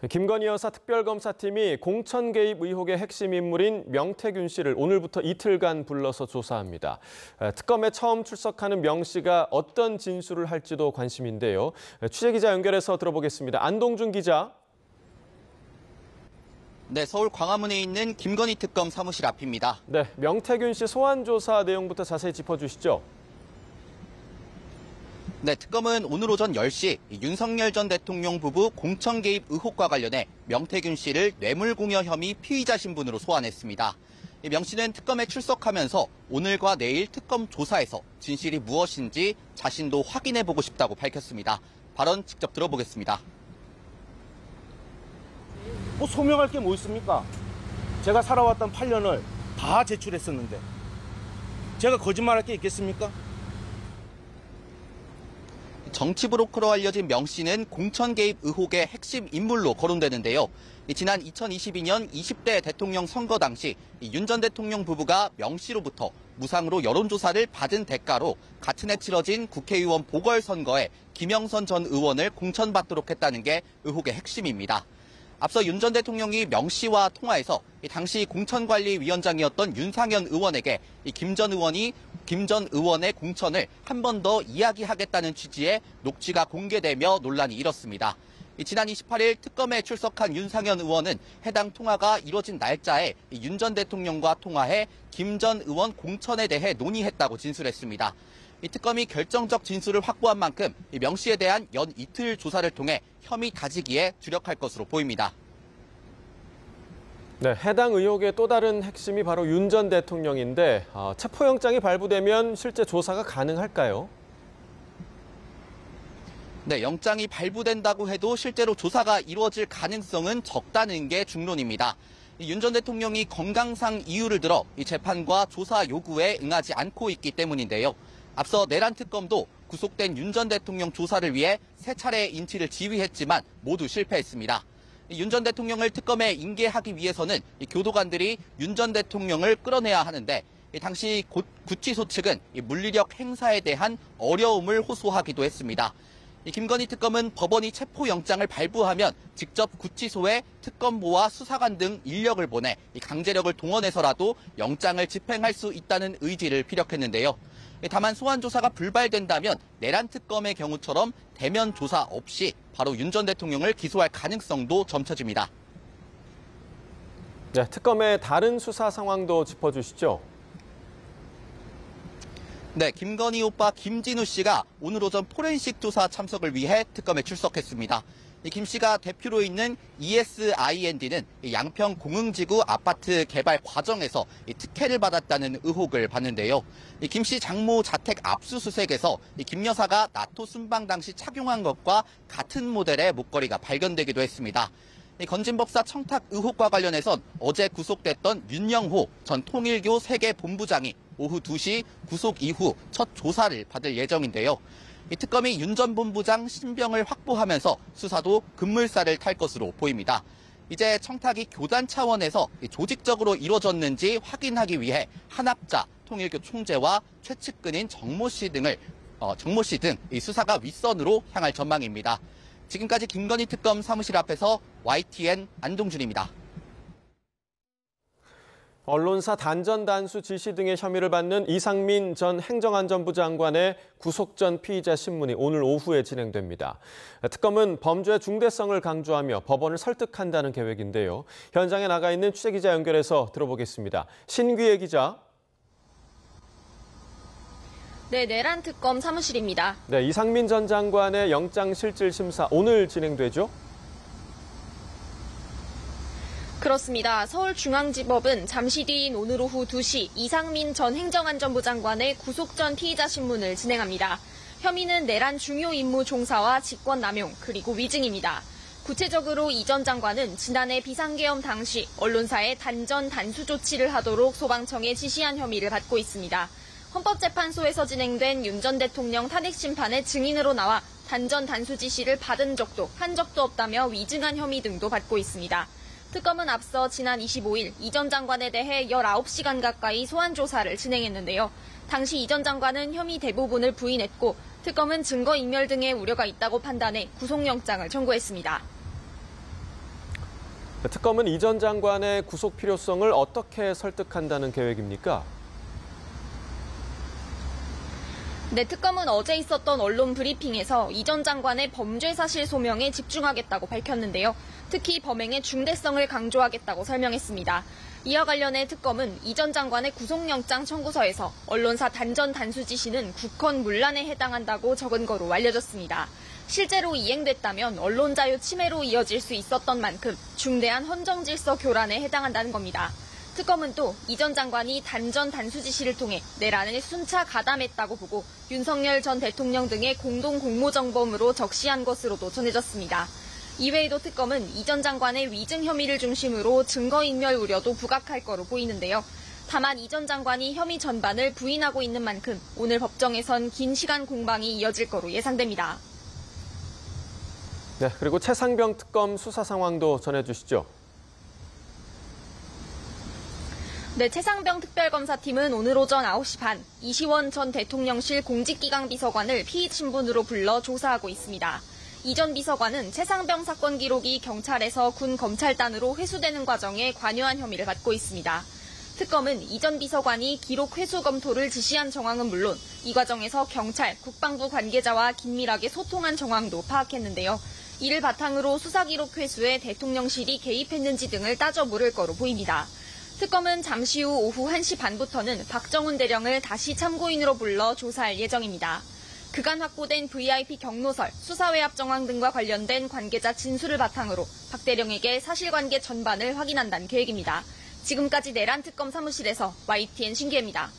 김건희 여사 특별검사팀이 공천 개입 의혹의 핵심 인물인 명태균 씨를 오늘부터 이틀간 불러서 조사합니다. 특검에 처음 출석하는 명 씨가 어떤 진술을 할지도 관심인데요. 취재기자 연결해서 들어보겠습니다. 안동준 기자. 네, 서울 광화문에 있는 김건희 특검 사무실 앞입니다. 네, 명태균 씨 소환 조사 내용부터 자세히 짚어주시죠. 네, 특검은 오늘 오전 10시 윤석열 전 대통령 부부 공천 개입 의혹과 관련해 명태균 씨를 뇌물공여 혐의 피의자 신분으로 소환했습니다. 명 씨는 특검에 출석하면서 오늘과 내일 특검 조사에서 진실이 무엇인지 자신도 확인해보고 싶다고 밝혔습니다. 발언 직접 들어보겠습니다. 뭐 소명할 게 뭐 있습니까? 제가 살아왔던 8년을 다 제출했었는데 제가 거짓말할 게 있겠습니까? 정치 브로커로 알려진 명 씨는 공천 개입 의혹의 핵심 인물로 거론되는데요. 지난 2022년 20대 대통령 선거 당시 윤 전 대통령 부부가 명 씨로부터 무상으로 여론조사를 받은 대가로 같은 해 치러진 국회의원 보궐선거에 김영선 전 의원을 공천받도록 했다는 게 의혹의 핵심입니다. 앞서 윤 전 대통령이 명 씨와 통화해서 당시 공천관리위원장이었던 윤상현 의원에게 김 전 의원의 공천을 한 번 더 이야기하겠다는 취지의 녹취가 공개되며 논란이 일었습니다. 지난 28일 특검에 출석한 윤상현 의원은 해당 통화가 이뤄진 날짜에 윤 전 대통령과 통화해 김 전 의원 공천에 대해 논의했다고 진술했습니다. 특검이 결정적 진술을 확보한 만큼 명 씨에 대한 연 이틀 조사를 통해 혐의 다지기에 주력할 것으로 보입니다. 네, 해당 의혹의 또 다른 핵심이 바로 윤 전 대통령인데 체포영장이 발부되면 실제 조사가 가능할까요? 네, 영장이 발부된다고 해도 실제로 조사가 이루어질 가능성은 적다는 게 중론입니다. 윤 전 대통령이 건강상 이유를 들어 이 재판과 조사 요구에 응하지 않고 있기 때문인데요. 앞서 내란 특검도 구속된 윤 전 대통령 조사를 위해 세 차례 인치를 지휘했지만 모두 실패했습니다. 윤 전 대통령을 특검에 인계하기 위해서는 교도관들이 윤 전 대통령을 끌어내야 하는데 당시 구치소 측은 물리력 행사에 대한 어려움을 호소하기도 했습니다. 김건희 특검은 법원이 체포영장을 발부하면 직접 구치소에 특검보와 수사관 등 인력을 보내 강제력을 동원해서라도 영장을 집행할 수 있다는 의지를 피력했는데요. 다만 소환 조사가 불발된다면 내란 특검의 경우처럼 대면 조사 없이 바로 윤 전 대통령을 기소할 가능성도 점쳐집니다. 네, 특검의 다른 수사 상황도 짚어주시죠. 네, 김건희 오빠 김진우 씨가 오늘 오전 포렌식 조사 참석을 위해 특검에 출석했습니다. 김 씨가 대표로 있는 ESIND는 양평 공흥지구 아파트 개발 과정에서 특혜를 받았다는 의혹을 받는데요. 김 씨 장모 자택 압수수색에서 김 여사가 나토 순방 당시 착용한 것과 같은 모델의 목걸이가 발견되기도 했습니다. 건진법사 청탁 의혹과 관련해선 어제 구속됐던 윤영호 전 통일교 세계본부장이 오후 2시 구속 이후 첫 조사를 받을 예정인데요. 이 특검이 윤 전 본부장 신병을 확보하면서 수사도 급물살을 탈 것으로 보입니다. 이제 청탁이 교단 차원에서 조직적으로 이루어졌는지 확인하기 위해 한학자, 통일교 총재와 최측근인 정모 씨 등 이 수사가 윗선으로 향할 전망입니다. 지금까지 김건희 특검 사무실 앞에서 YTN 안동준입니다. 언론사 단전 단수 지시 등의 혐의를 받는 이상민 전 행정안전부 장관의 구속 전 피의자 신문이 오늘 오후에 진행됩니다. 특검은 범죄의 중대성을 강조하며 법원을 설득한다는 계획인데요. 현장에 나가 있는 취재기자 연결해서 들어보겠습니다. 신귀혜 기자. 네, 내란 특검 사무실입니다. 네, 이상민 전 장관의 영장실질심사 오늘 진행되죠? 그렇습니다. 서울중앙지법은 잠시 뒤인 오늘 오후 2시 이상민 전 행정안전부 장관의 구속 전 피의자 신문을 진행합니다. 혐의는 내란 중요 임무 종사와 직권남용 그리고 위증입니다. 구체적으로 이 전 장관은 지난해 비상계엄 당시 언론사에 단전 단수 조치를 하도록 소방청에 지시한 혐의를 받고 있습니다. 헌법재판소에서 진행된 윤 전 대통령 탄핵 심판의 증인으로 나와 단전 단수 지시를 받은 적도 한 적도 없다며 위증한 혐의 등도 받고 있습니다. 특검은 앞서 지난 25일 이 전 장관에 대해 19시간 가까이 소환 조사를 진행했는데요. 당시 이 전 장관은 혐의 대부분을 부인했고 특검은 증거인멸 등의 우려가 있다고 판단해 구속영장을 청구했습니다. 특검은 이 전 장관의 구속 필요성을 어떻게 설득한다는 계획입니까? 네, 특검은 어제 있었던 언론 브리핑에서 이 전 장관의 범죄 사실 소명에 집중하겠다고 밝혔는데요. 특히 범행의 중대성을 강조하겠다고 설명했습니다. 이와 관련해 특검은 이 전 장관의 구속영장 청구서에서 언론사 단전 단수 지시는 국헌 문란에 해당한다고 적은 거로 알려졌습니다. 실제로 이행됐다면 언론 자유 침해로 이어질 수 있었던 만큼 중대한 헌정 질서 교란에 해당한다는 겁니다. 특검은 또 이 전 장관이 단전 단수 지시를 통해 내란을 순차 가담했다고 보고 윤석열 전 대통령 등의 공동 공모정범으로 적시한 것으로도 전해졌습니다. 이외에도 특검은 이 전 장관의 위증 혐의를 중심으로 증거인멸 우려도 부각할 거로 보이는데요. 다만 이 전 장관이 혐의 전반을 부인하고 있는 만큼 오늘 법정에선 긴 시간 공방이 이어질 거로 예상됩니다. 네, 그리고 최상병 특검 수사 상황도 전해주시죠. 네, 최상병 특별검사팀은 오늘 오전 9시 반 이시원 전 대통령실 공직기강 비서관을 피의 신분으로 불러 조사하고 있습니다. 이 전 비서관은 최상병 사건 기록이 경찰에서 군 검찰단으로 회수되는 과정에 관여한 혐의를 받고 있습니다. 특검은 이 전 비서관이 기록 회수 검토를 지시한 정황은 물론 이 과정에서 경찰, 국방부 관계자와 긴밀하게 소통한 정황도 파악했는데요. 이를 바탕으로 수사기록 회수에 대통령실이 개입했는지 등을 따져 물을 거로 보입니다. 특검은 잠시 후 오후 1시 반부터는 박정훈 대령을 다시 참고인으로 불러 조사할 예정입니다. 그간 확보된 VIP 경로설, 수사외압 정황 등과 관련된 관계자 진술을 바탕으로 박 대령에게 사실관계 전반을 확인한다는 계획입니다. 지금까지 내란 특검 사무실에서 YTN 신기혜입니다.